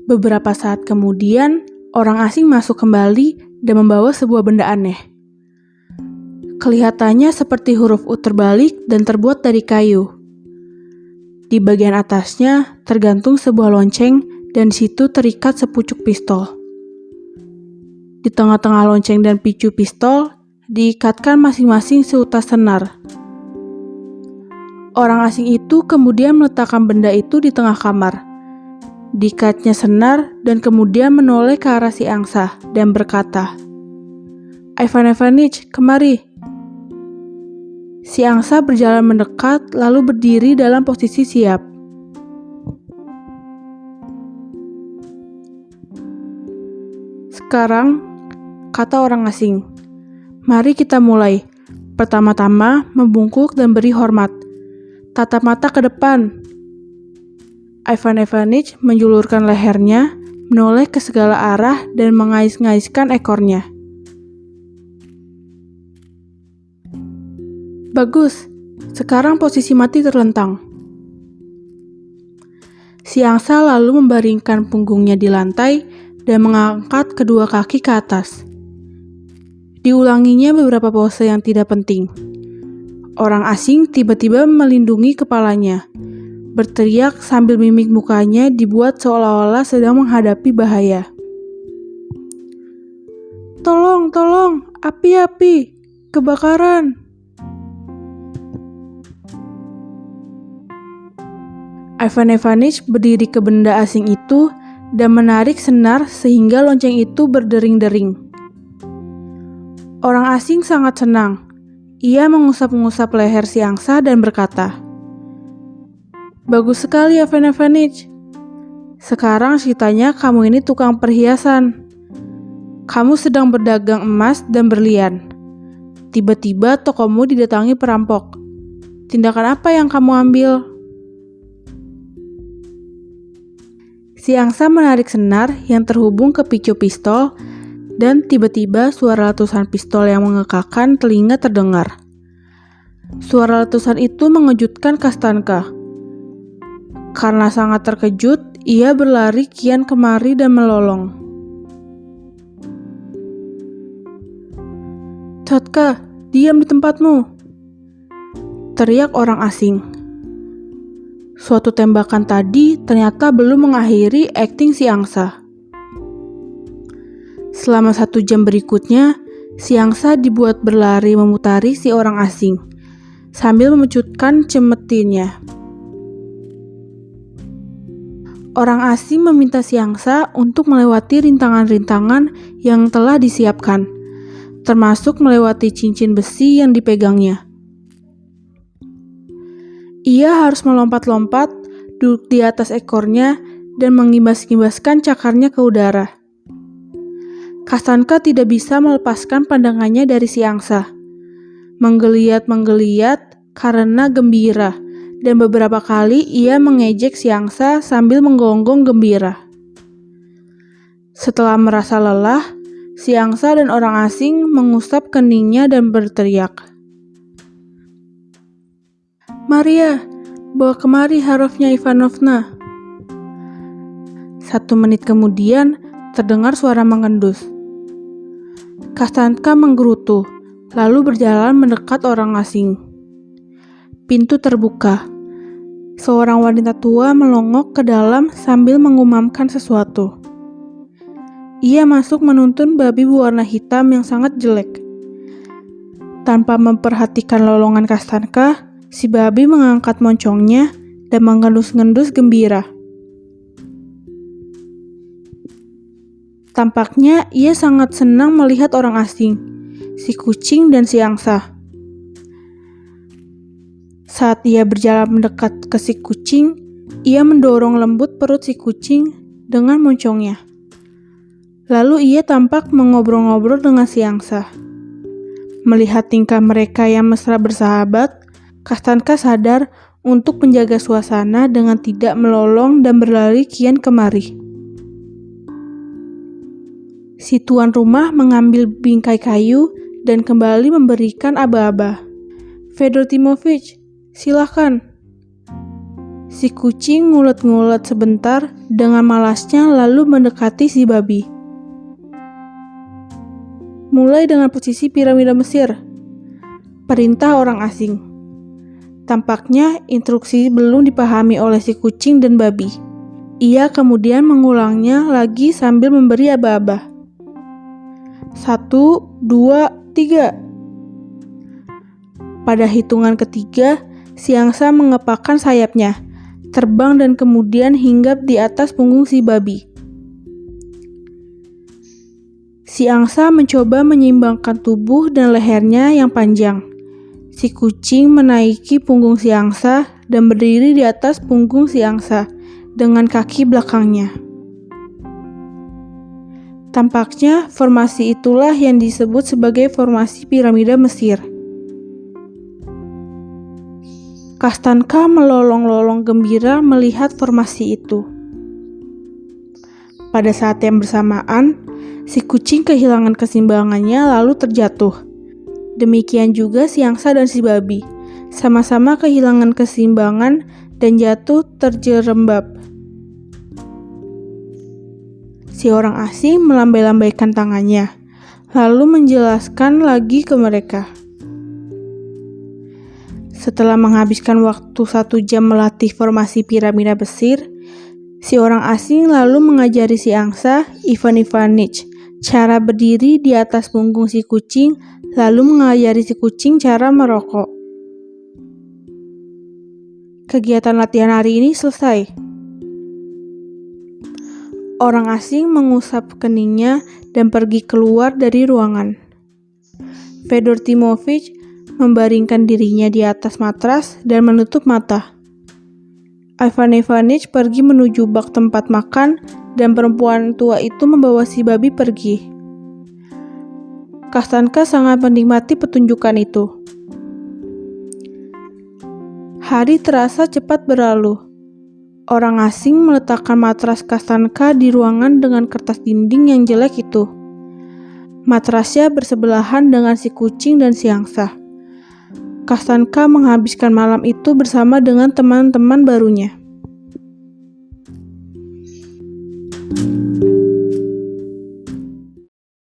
Beberapa saat kemudian, orang asing masuk kembali dan membawa sebuah benda aneh. Kelihatannya seperti huruf U terbalik dan terbuat dari kayu. Di bagian atasnya tergantung sebuah lonceng dan di situ terikat sepucuk pistol. Di tengah-tengah lonceng dan picu pistol diikatkan masing-masing seutas senar. Orang asing itu kemudian meletakkan benda itu di tengah kamar. Diikatnya senar dan kemudian menoleh ke arah si angsa dan berkata, "Ivan Ivanich, kemari." Si angsa berjalan mendekat lalu berdiri dalam posisi siap. "Sekarang," kata orang asing, "mari kita mulai. Pertama-tama membungkuk dan beri hormat. Tatap mata ke depan." Ivan Ivanich menjulurkan lehernya, menoleh ke segala arah dan mengais-ngaiskan ekornya. "Bagus, sekarang posisi mati terlentang." Si angsa lalu membaringkan punggungnya di lantai dan mengangkat kedua kaki ke atas. Diulanginya beberapa pose yang tidak penting. Orang asing tiba-tiba melindungi kepalanya, berteriak sambil mimik mukanya dibuat seolah-olah sedang menghadapi bahaya. "Tolong, tolong, api, kebakaran!" Ivan Ivanich berdiri ke benda asing itu dan menarik senar sehingga lonceng itu berdering-dering. Orang asing sangat senang. Ia mengusap-ngusap leher si angsa dan berkata, "Bagus sekali, Ivan Ivanich. Sekarang ceritanya kamu ini tukang perhiasan. Kamu sedang berdagang emas dan berlian. Tiba-tiba tokomu didatangi perampok. Tindakan apa yang kamu ambil?" Si angsa menarik senar yang terhubung ke picu pistol dan tiba-tiba suara letusan pistol yang mengekakkan telinga terdengar. Suara letusan itu mengejutkan Kastanka. Karena sangat terkejut, ia berlari kian kemari dan melolong. "Tiotka, diam di tempatmu!" teriak orang asing. Suatu tembakan tadi ternyata belum mengakhiri akting si angsa. Selama 1 jam berikutnya, si angsa dibuat berlari memutari si orang asing, sambil memecutkan cemetinnya. Orang asing meminta si angsa untuk melewati rintangan-rintangan yang telah disiapkan, termasuk melewati cincin besi yang dipegangnya. Ia harus melompat-lompat, duduk di atas ekornya, dan mengimbas-imbaskan cakarnya ke udara. Kastanka tidak bisa melepaskan pandangannya dari si angsa. Menggeliat-menggeliat karena gembira, dan beberapa kali ia mengejek si angsa sambil menggonggong gembira. Setelah merasa lelah, si angsa dan orang asing mengusap keningnya dan berteriak, "Maria, bawa kemari Harofnya Ivanovna." 1 menit kemudian, terdengar suara mengendus. Kastanka menggerutu, lalu berjalan mendekat orang asing. Pintu terbuka. Seorang wanita tua melongok ke dalam sambil mengumamkan sesuatu. Ia masuk menuntun babi berwarna hitam yang sangat jelek. Tanpa memperhatikan lolongan Kastanka, si babi mengangkat moncongnya dan mengendus-ngendus gembira. Tampaknya ia sangat senang melihat orang asing, si kucing dan si angsa. Saat ia berjalan mendekat ke si kucing, ia mendorong lembut perut si kucing dengan moncongnya. Lalu ia tampak mengobrol-ngobrol dengan si angsa. Melihat tingkah mereka yang mesra bersahabat, Kastanka sadar untuk menjaga suasana dengan tidak melolong dan berlari kian kemari. Si tuan rumah mengambil bingkai kayu dan kembali memberikan aba-aba. Fedor Timovic, silahkan. Si kucing ngulet-ngulet sebentar dengan malasnya lalu mendekati si babi. Mulai dengan posisi piramida Mesir. Perintah orang asing. Tampaknya instruksi belum dipahami oleh si kucing dan babi. Ia kemudian mengulangnya lagi sambil memberi aba-aba. 1, 2, 3. Pada hitungan ketiga, si angsa mengepakkan sayapnya, terbang dan kemudian hinggap di atas punggung si babi. Si angsa mencoba menyeimbangkan tubuh dan lehernya yang panjang. Si kucing menaiki punggung si angsa dan berdiri di atas punggung si angsa dengan kaki belakangnya. Tampaknya formasi itulah yang disebut sebagai formasi piramida Mesir. Kastanka melolong-lolong gembira melihat formasi itu. Pada saat yang bersamaan, si kucing kehilangan keseimbangannya lalu terjatuh. Demikian juga si angsa dan si babi, sama-sama kehilangan keseimbangan dan jatuh terjerembab. Si orang asing melambai-lambaikan tangannya, lalu menjelaskan lagi ke mereka. Setelah menghabiskan waktu 1 jam melatih formasi piramida Mesir, si orang asing lalu mengajari si angsa, Ivan Ivanich, cara berdiri di atas punggung si kucing, lalu mengajari si kucing cara merokok. Kegiatan latihan hari ini selesai. Orang asing mengusap keningnya dan pergi keluar dari ruangan. Fedor Timovic membaringkan dirinya di atas matras dan menutup mata. Ivan Ivanich pergi menuju bak tempat makan dan perempuan tua itu membawa si babi pergi. Kastanka sangat menikmati pertunjukan itu. Hari terasa cepat berlalu. Orang asing meletakkan matras Kastanka di ruangan dengan kertas dinding yang jelek itu. Matrasnya bersebelahan dengan si kucing dan si angsa. Kastanka menghabiskan malam itu bersama dengan teman-teman barunya.